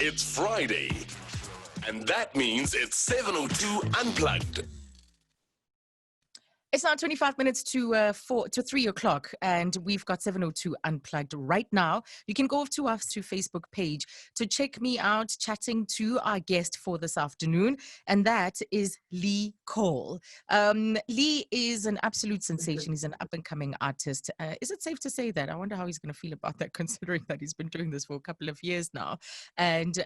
It's Friday, and that means it's 7:02 Unplugged. It's now 25 minutes to 3 o'clock, and we've got 7:02 Unplugged right now. You can go to our Facebook page to check me out chatting to our guest for this afternoon, and that is Lee Cole. Lee is an absolute sensation. He's an up-and-coming artist. Is it safe to say that? I wonder how he's going to feel about that, considering that he's been doing this for a couple of years now. And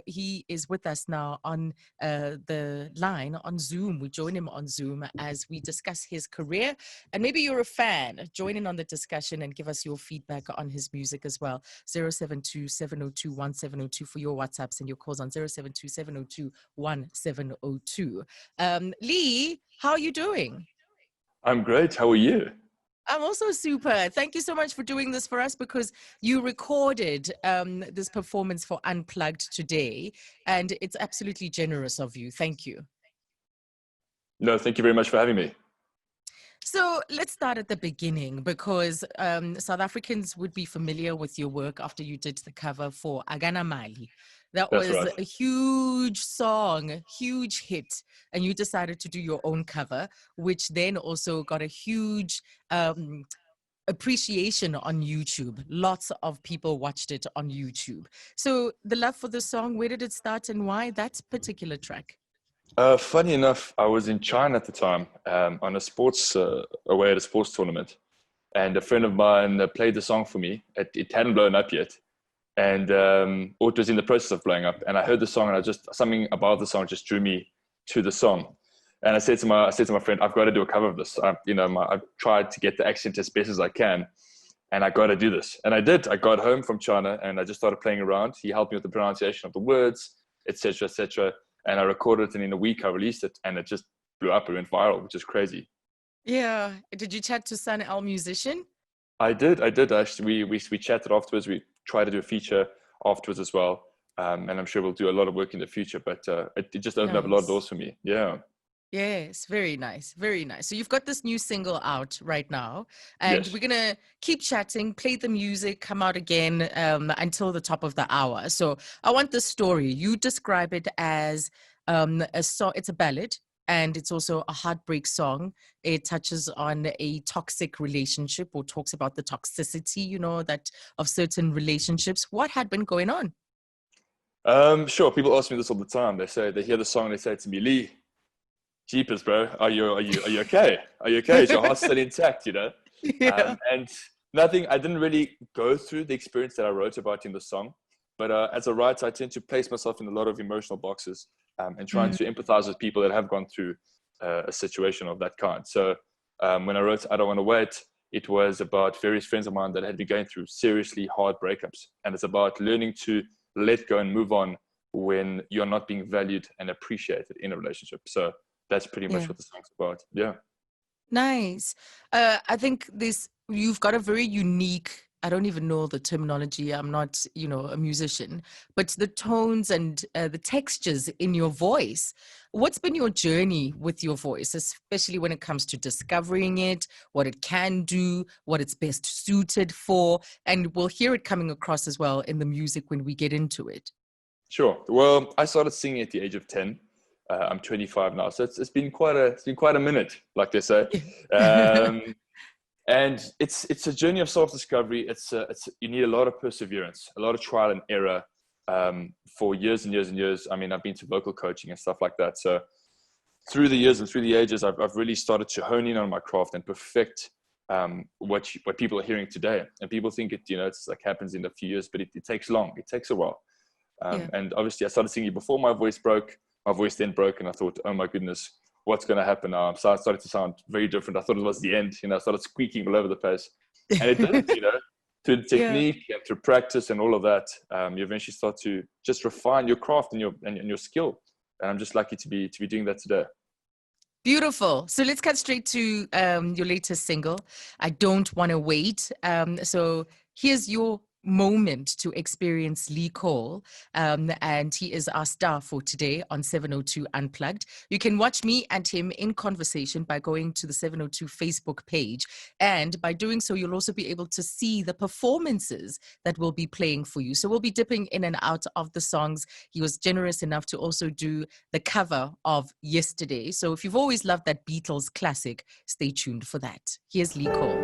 he is with us now on the line on Zoom. We join him on Zoom as we discuss his career, and maybe you're a fan. Join in on the discussion and give us your feedback on his music as well. 072-702-1702 for your WhatsApps and your calls on 072-702-1702. Lee, how are you doing? I'm great. How are you? I'm also super. Thank you so much for doing this for us, because you recorded this performance for Unplugged today, and it's absolutely generous of you. Thank you. No, thank you very much for having me. So let's start at the beginning, because South Africans would be familiar with your work after you did the cover for Agana Mali. That's was right. A huge song, huge hit, and you decided to do your own cover, which then also got a huge appreciation on YouTube. Lots of people watched it on YouTube. So the love for the song, where did it start and why that particular track? Funny enough, I was in China at the time on a sports, away at a sports tournament. And a friend of mine played the song for me. It hadn't blown up yet. And or it was in the process of blowing up. And I heard the song, and something about the song just drew me to the song. And I said to my friend, I've got to do a cover of this. I've tried to get the accent as best as I can, and I got to do this. And I did. I got home from China and I just started playing around. He helped me with the pronunciation of the words, etc., etc. And I recorded it, and in a week I released it, and it just blew up. It went viral, which is crazy. Yeah. Did you chat to Sun El Musician? I did. Actually, we chatted afterwards. We tried to do a feature afterwards as well. And I'm sure we'll do a lot of work in the future, but it just opened up a lot of doors for me. Yeah. Yes, very nice, very nice. So you've got this new single out right now, and we're gonna keep chatting, play the music, come out again until the top of the hour. So I want the story. You describe it as a song. It's a ballad, and it's also a heartbreak song. It touches on a toxic relationship, or talks about the toxicity, that of certain relationships. What had been going on? Sure. People ask me this all the time. They hear the song, and they say to me, Lee, jeepers, bro, are you okay? Are you okay? Is your heart still intact? Yeah. And nothing. I didn't really go through the experience that I wrote about in the song, but as a writer, I tend to place myself in a lot of emotional boxes and trying to empathize with people that have gone through a situation of that kind. So when I wrote "I Don't Want to Wait," it was about various friends of mine that had been going through seriously hard breakups, and it's about learning to let go and move on when you're not being valued and appreciated in a relationship. So that's pretty much what the song's about. Yeah. Nice. I think you've got a very unique, I don't even know the terminology. I'm not, a musician, but the tones and the textures in your voice. What's been your journey with your voice, especially when it comes to discovering it, what it can do, what it's best suited for? And we'll hear it coming across as well in the music when we get into it. Sure. Well, I started singing at the age of 10. I'm 25 now, so it's been quite a minute, like they say. And it's a journey of self-discovery. You need a lot of perseverance, a lot of trial and error for years and years and years. I mean, I've been to vocal coaching and stuff like that. So through the years and through the ages, I've really started to hone in on my craft and perfect what people are hearing today. And people think it's like happens in a few years, but it takes long. It takes a while. And obviously, I started singing before my voice broke. My voice then broke, and I thought, oh my goodness, what's going to happen now? So I started to sound very different. I thought it was the end. I started squeaking all over the place, and it did. Through the technique and through practice and all of that, you eventually start to just refine your craft and your skill. And I'm just lucky to be doing that today. Beautiful. So let's cut straight to your latest single, "I Don't Want to Wait." So here's your moment to experience Lee Cole, and he is our star for today on 702 Unplugged. You can watch me and him in conversation by going to the 702 Facebook page, and by doing so you'll also be able to see the performances that we'll be playing for you. So we'll be dipping in and out of the songs. He was generous enough to also do the cover of Yesterday. So if you've always loved that Beatles classic, stay tuned for that. Here's Lee Cole.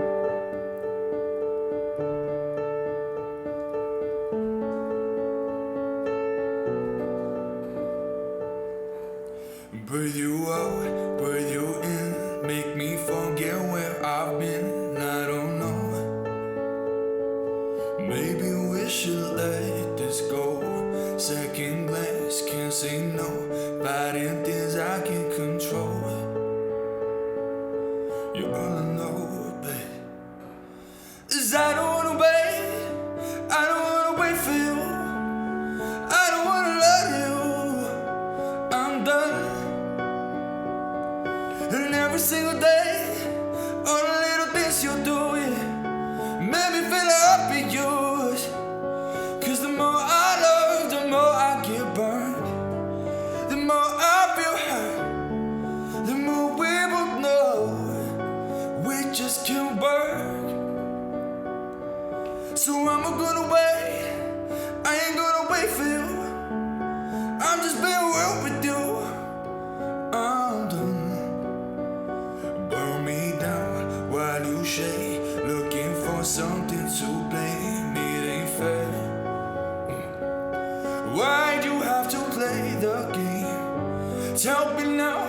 Breathe you out, breathe you in, make me forget where I've been. I don't know. Maybe we should let this go. Second glance, can't say no. Fighting things I can't control. You're all I know, babe. 'Cause I don't wanna wait. I don't wanna wait for you. I don't wanna love you. I'm done. And every single day, all the little things you're doing make me feel up in yours. 'Cause the more I love, the more I get burned. The more I feel hurt, the more we both know we just can't work. So I'm gonna wait, I ain't gonna wait for you. I'm just being real with you. I'm done. Burn me down while you shake, looking for something to blame. It ain't fair. Why'd you have to play the game? Tell me now,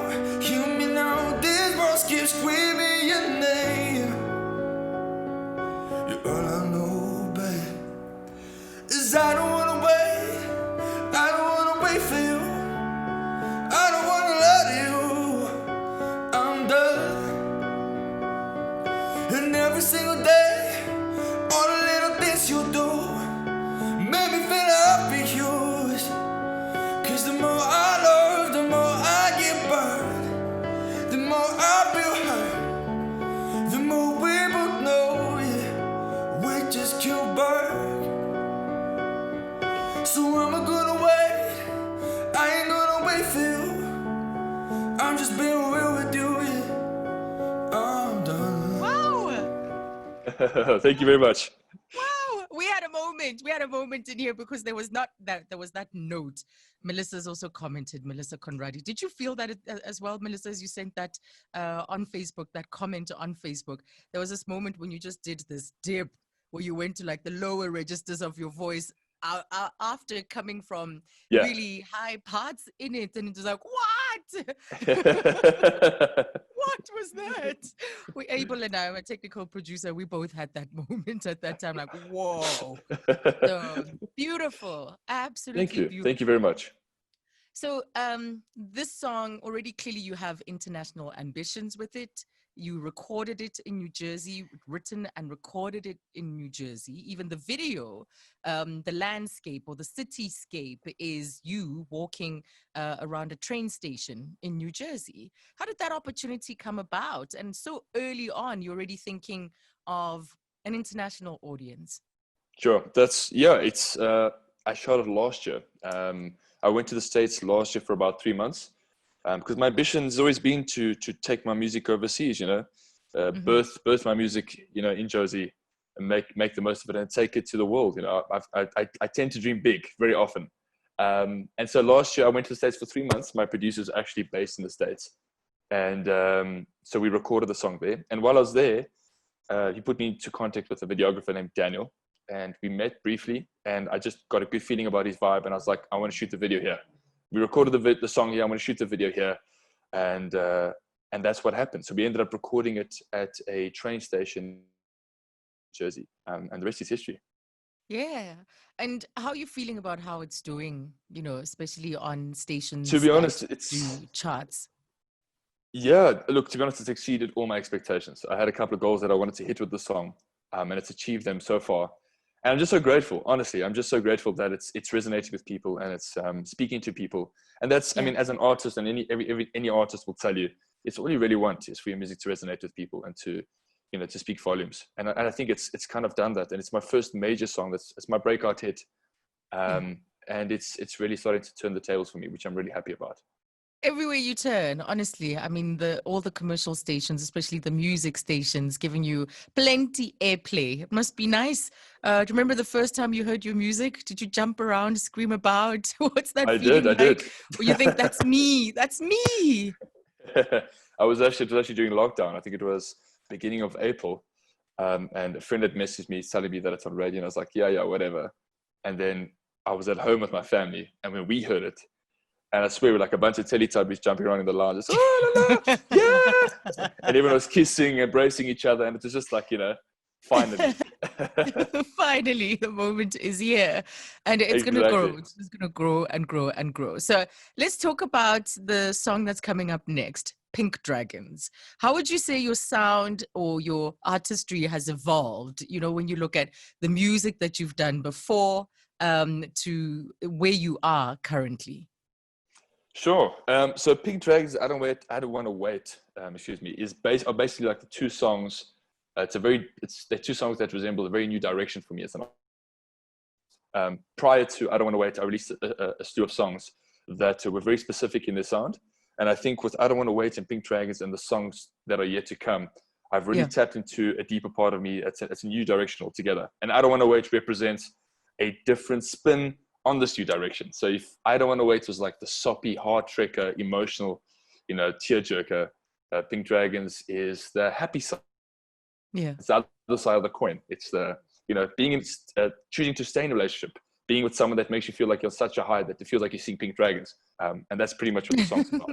hear me now. This voice keeps screaming your name. You're all I know, babe. 'Cause I don't wanna wait. I don't wanna wait for you. I don't wanna love you. I'm done. And every single day, all the little things you do make me feel up in yours. 'Cause the more I love, the more I get burned. The more I feel hurt, the more we both know, yeah, we just can't work. So I'm gonna wait, I ain't gonna wait for you. I'm just being real with you, yeah. I'm done. Wow. Thank you very much. Wow, we had a moment in here because there was that note. Melissa's also commented, Melissa Conradi. Did you feel that as well, Melissa, as you sent that on Facebook, that comment on Facebook? There was this moment when you just did this dip where you went to like the lower registers of your voice after coming from Yeah. really high parts in it, and it was like, what? What was that? Abel and I, my technical producer, we both had that moment at that time, like, whoa. So beautiful, absolutely Thank you. beautiful. Thank you very much. So this song, already clearly you have international ambitions with it. You recorded it in New Jersey, written and recorded it in New Jersey. Even the video, the landscape or the cityscape is you walking around a train station in New Jersey. How did that opportunity come about? And so early on, you're already thinking of an international audience. Sure. It's, I shot it last year. I went to the States last year for about 3 months. Because my ambition has always been to take my music overseas, birth my music, in Jersey, and make the most of it and take it to the world. I tend to dream big very often. And so last year I went to the States for 3 months. My producer is actually based in the States. And so we recorded the song there. And while I was there, he put me into contact with a videographer named Daniel. And we met briefly. And I just got a good feeling about his vibe. And I was like, I want to shoot the video here. We recorded the song here. I'm going to shoot the video here. And that's what happened. So we ended up recording it at a train station in Jersey. And the rest is history. Yeah. And how are you feeling about how it's doing, especially on stations? To be honest, do charts. Yeah, look, to be honest, it's exceeded all my expectations. I had a couple of goals that I wanted to hit with the song, and it's achieved them so far. And I'm just so grateful, honestly. I'm just so grateful that it's resonating with people and it's speaking to people. And that's, I mean, as an artist, and any artist will tell you, it's all you really want is for your music to resonate with people and to to speak volumes. And I think it's kind of done that. And it's my first major song. It's my breakout hit. And it's really starting to turn the tables for me, which I'm really happy about. Everywhere you turn, honestly, I mean, all the commercial stations, especially the music stations, giving you plenty airplay. It must be nice. Do you remember the first time you heard your music? Did you jump around, scream about? What's that feeling like? I did. Or you think, that's me, that's me? It was actually during lockdown. I think it was beginning of April. And a friend had messaged me telling me that it's on radio. And I was like, yeah, whatever. And then I was at home with my family. And when we heard it, and I swear, we're like a bunch of Teletubbies jumping around in the lounge. Just, oh, la, la, yeah! And everyone was kissing, embracing each other. And it was just like, finally. Finally, the moment is here. And it's going to grow. It's just going to grow and grow and grow. So let's talk about the song that's coming up next, Pink Dragons. How would you say your sound or your artistry has evolved, when you look at the music that you've done before to where you are currently? Sure. So Pink Dragons, I Don't Want to Wait, are basically like the two songs. They're two songs that resemble a very new direction for me as an artist. Prior to I Don't Want to Wait, I released a slew of songs that were very specific in their sound. And I think with I Don't Want to Wait and Pink Dragons and the songs that are yet to come, I've really tapped into a deeper part of me. It's a new direction altogether. And I Don't Want to Wait represents a different spin on this new direction. So if I Don't Want to Wait was like the soppy, heart trekker, emotional, tearjerker, Pink Dragons is the happy side. Yeah. It's the other side of the coin. It's the, choosing to stay in a relationship, being with someone that makes you feel like you're such a high that it feels like you're seeing Pink Dragons. And that's pretty much what the song's about.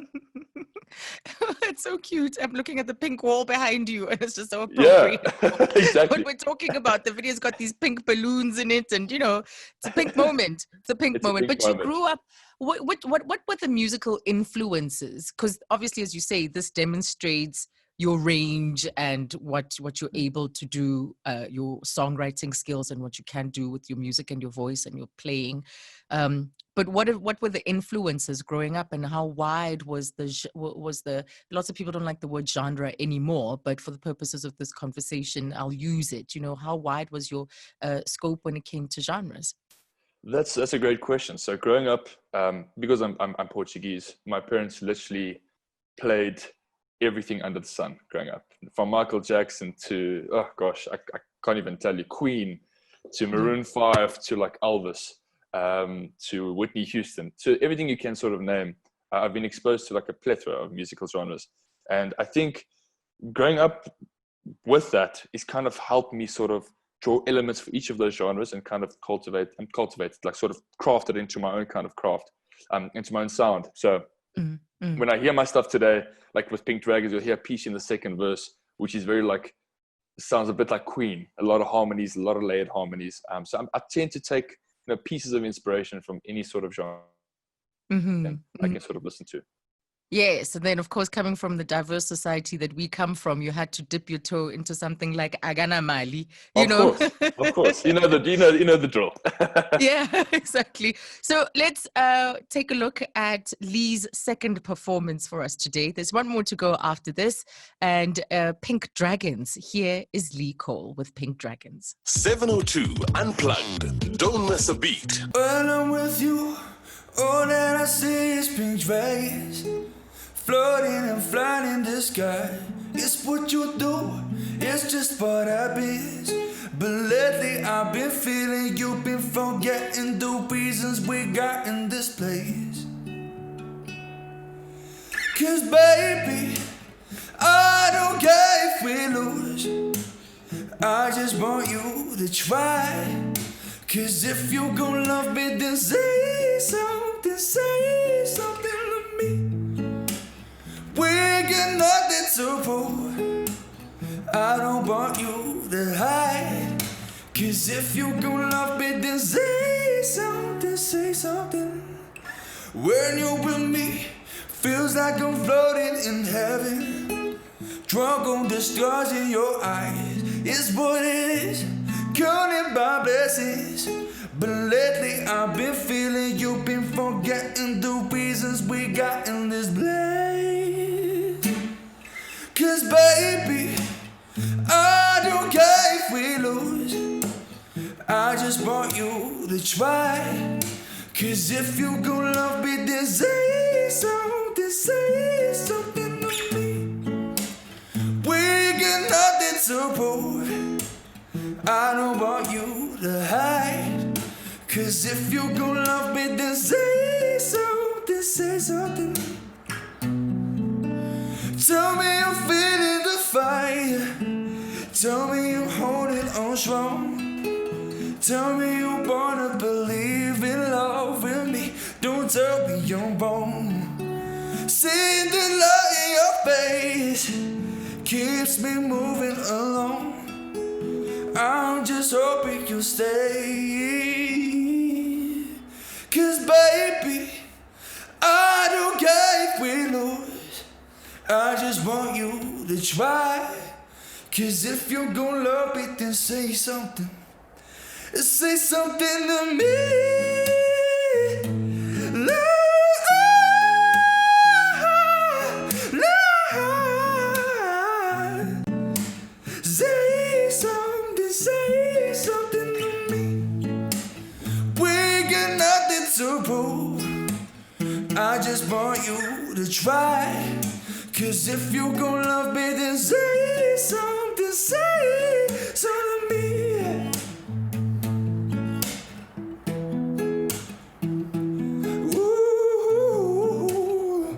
It's so cute. I'm looking at the pink wall behind you, and it's just so appropriate. Yeah, exactly. What we're talking about, the video's got these pink balloons in it, and it's a pink moment. It's a pink moment. But you grew up. What were the musical influences? Because obviously, as you say, this demonstrates your range and what you're able to do, your songwriting skills, and what you can do with your music and your voice and your playing. But what were the influences growing up, and how wide was the lots of people don't like the word genre anymore, but for the purposes of this conversation, I'll use it. How wide was your scope when it came to genres? That's a great question. So growing up, because I'm Portuguese, my parents literally played everything under the sun growing up, from Michael Jackson to, I can't even tell you, Queen, to Maroon 5, to like Elvis, to Whitney Houston, to everything you can sort of name. I've been exposed to like a plethora of musical genres. And I think growing up with that is kind of helped me sort of draw elements for each of those genres and kind of cultivate, like sort of craft it into my own kind of craft, into my own sound. So when I hear my stuff today, like with Pink Dragons, you'll hear a piece in the second verse, which is very like, sounds a bit like Queen, a lot of harmonies, a lot of layered harmonies. So I tend to take pieces of inspiration from any sort of genre I can sort of listen to. Yes, and then of course, coming from the diverse society that we come from, you had to dip your toe into something like Agana Mali, Of course, you know the drill. Yeah, exactly. So let's take a look at Lee's second performance for us today. There's one more to go after this, and Pink Dragons. Here is Lee Cole with Pink Dragons. 702 Unplugged. Don't miss a beat. When I'm with you, all that I see is pink dragons, floating and flying in the sky. It's what you do, it's just what happens. But lately I've been feeling you've been forgetting the reasons we got in this place. 'Cause baby, I don't care if we lose, I just want you to try. 'Cause if you gon' love me, then say something to me. We got nothing to prove, I don't want you to hide. 'Cause if you gon' love me, then say something. When you're with me, feels like I'm floating in heaven, drunk on the stars in your eyes. It's what it is, counted by blessings. But lately I've been feeling you've been forgetting the reasons we got in this place. 'Cause baby, I I just want you to try. 'Cause if you gon' love me, then say something to me. We got nothing to prove. I don't want you to hide. 'Cause if you gon' love me, then say something. Tell me you're feeling the fire. Tell me you're holding on strong. Tell me you wanna believe in love with me. Don't tell me you're wrong. Seeing the light in your face keeps me moving along. I'm just hoping you stay. 'Cause baby, I don't care if we lose. I just want you to try. 'Cause if you gon' love me, then say something. Say something to me. Say something to me. We got nothing to prove. I just want you to try. 'Cause if you gon' love me, then say something to me. Ooh.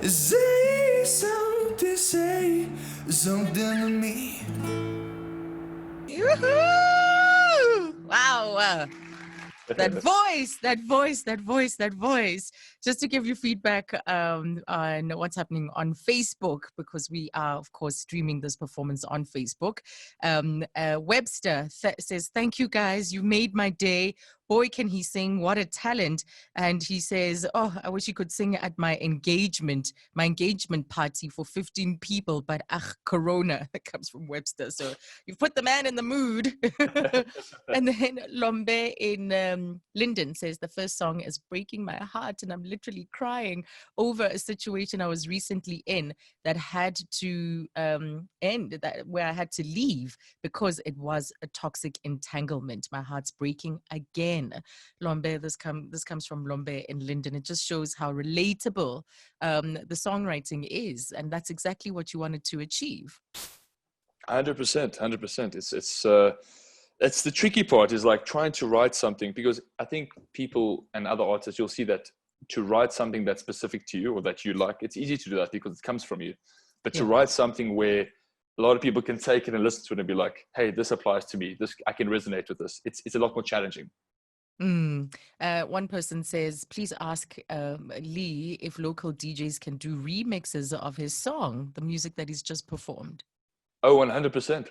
Say something to me. Yoo-hoo! Wow. That voice. Just to give you feedback on what's happening on Facebook, because we are, of course, streaming this performance on Facebook. Webster says, "Thank you, guys. You made my day. Boy, can he sing. What a talent." And he says, "Oh, I wish he could sing at my engagement party for 15 people, but Corona." That comes from Webster. So you've put the man in the mood. And then Lombe in Linden says, "The first song is breaking my heart, and I'm literally crying over a situation I was recently in that had to end, where I had to leave because it was a toxic entanglement. My heart's breaking again." Lombe, this comes from Lombe in Linden. It just shows how relatable the songwriting is, and that's exactly what you wanted to achieve. 100%. It's the tricky part, is like trying to write something, because I think people and other artists, you'll see that to write something that's specific to you or that you like, it's easy to do that because it comes from you. But to write something where a lot of people can take it and listen to it and be like, "Hey, this applies to me. I can resonate with this." It's a lot more challenging. One person says, "Please ask Lee if local DJs can do remixes of his song, the music that he's just performed." Oh, 100%.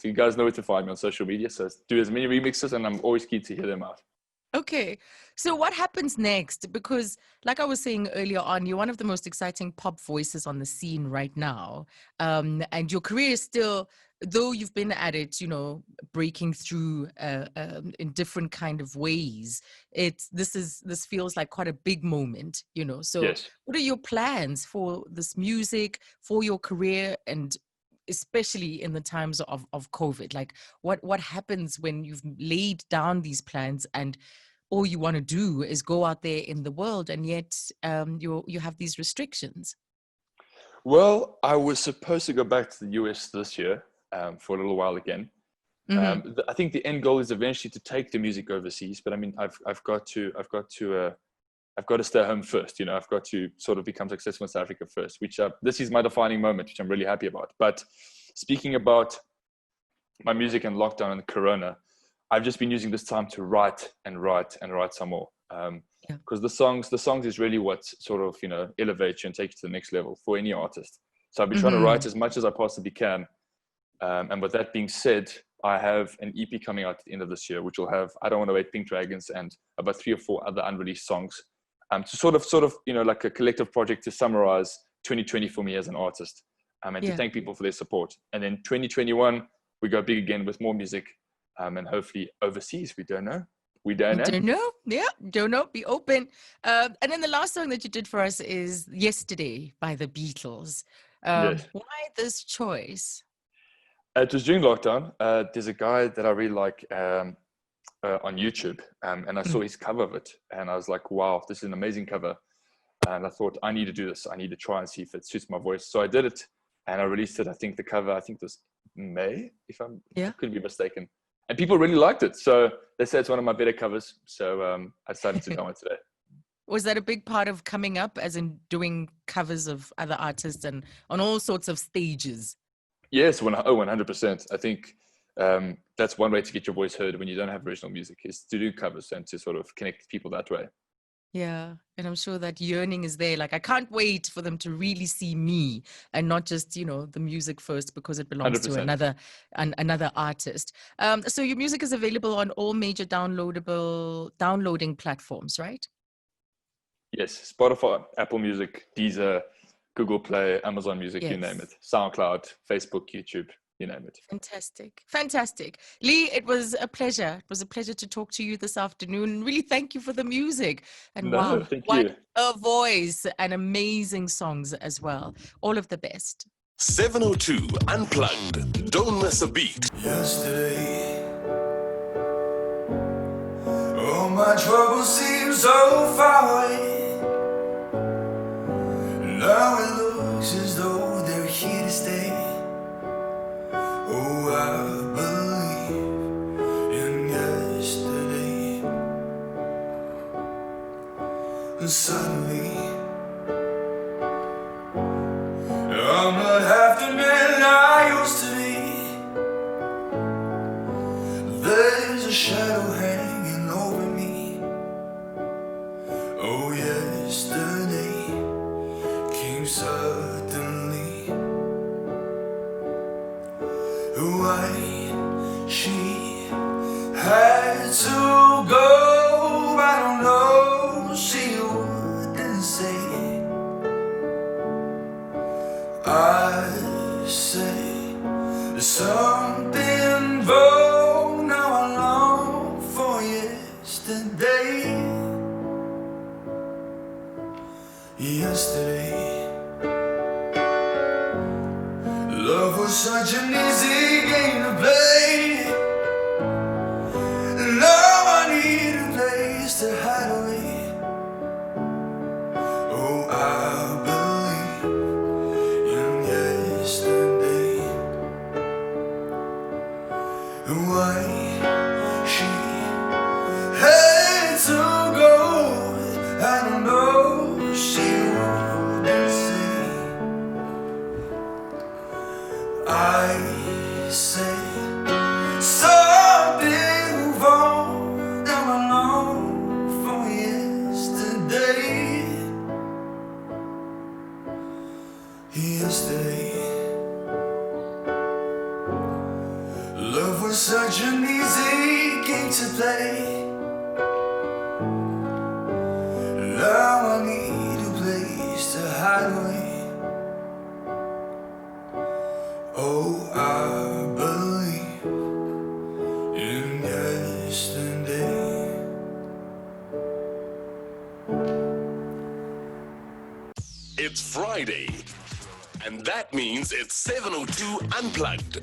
You guys know where to find me on social media, so do as many remixes, and I'm always keen to hear them out. Okay, so what happens next? Because like I was saying earlier on, you're one of the most exciting pop voices on the scene right now. And your career is still, though you've been at it, breaking through in different kind of ways, this feels like quite a big moment, So Yes. What are your plans for this music, for your career, and especially in the times of COVID? Like what happens when you've laid down these plans and all you want to do is go out there in the world, and yet you have these restrictions? Well, I was supposed to go back to the US this year for a little while again. I think the end goal is eventually to take the music overseas, but I mean, I've got to stay home first. I've got to sort of become successful in South Africa first, which this is my defining moment, which I'm really happy about. But speaking about my music and lockdown and Corona, I've just been using this time to write some more. Because the songs is really what sort of, elevates you and takes you to the next level for any artist. So I've been trying to write as much as I possibly can. And with that being said, I have an EP coming out at the end of this year, which will have I Don't Want to Wait, Pink Dragons, and about 3 or 4 other unreleased songs. To sort of, like a collective project to summarize 2020 for me as an artist, and to thank people for their support. And then 2021, we go big again with more music, and hopefully overseas. We don't know. Yeah, don't know. Be open. And then the last song that you did for us is Yesterday by the Beatles. Yes. Why this choice? It was during lockdown. There's a guy that I really like on YouTube, and I saw his cover of it, and I was like, wow, this is an amazing cover. And I thought, I need to do this. I need to try and see if it suits my voice. So I did it, and I released it. I think the cover, it was May, I couldn't be mistaken. And people really liked it. So they said it's one of my better covers. So I decided to do it today. Was that a big part of coming up, as in doing covers of other artists and on all sorts of stages? Yes, 100%. I think that's one way to get your voice heard when you don't have original music, is to do covers and to sort of connect people that way. Yeah, and I'm sure that yearning is there. Like, I can't wait for them to really see me and not just, the music first, because it belongs 100%. to another artist. So your music is available on all major downloading platforms, right? Yes, Spotify, Apple Music, Deezer, Google Play, Amazon Music, you name it. SoundCloud, Facebook, YouTube, you name it. Fantastic. Lee, it was a pleasure. It was a pleasure to talk to you this afternoon. Really, thank you for the music. And wow, what a voice, and amazing songs as well. All of the best. 702 Unplugged. Don't miss a beat. Yesterday, all my troubles seem so far away. Now it looks as though they're here to stay. Oh, I believe in yesterday. And suddenly, I'm not half the man I used to be. There's a shadow hanging over me. Oh, yesterday came suddenly. Why she had to go, I don't know, she wouldn't say. I say there's something wrong, now I long for yesterday. Yesterday, love was such an easy game to play. Now I need a place to hide away. Oh, I believe in yesterday. Why she had to go, I don't know, she wouldn't say. I say something wrong, now I long for yesterday. Yesterday, love was such an easy game to play. Now I need a place to hide away. Oh, I believe in yesterday. It's Friday, and that means it's 702 Unplugged.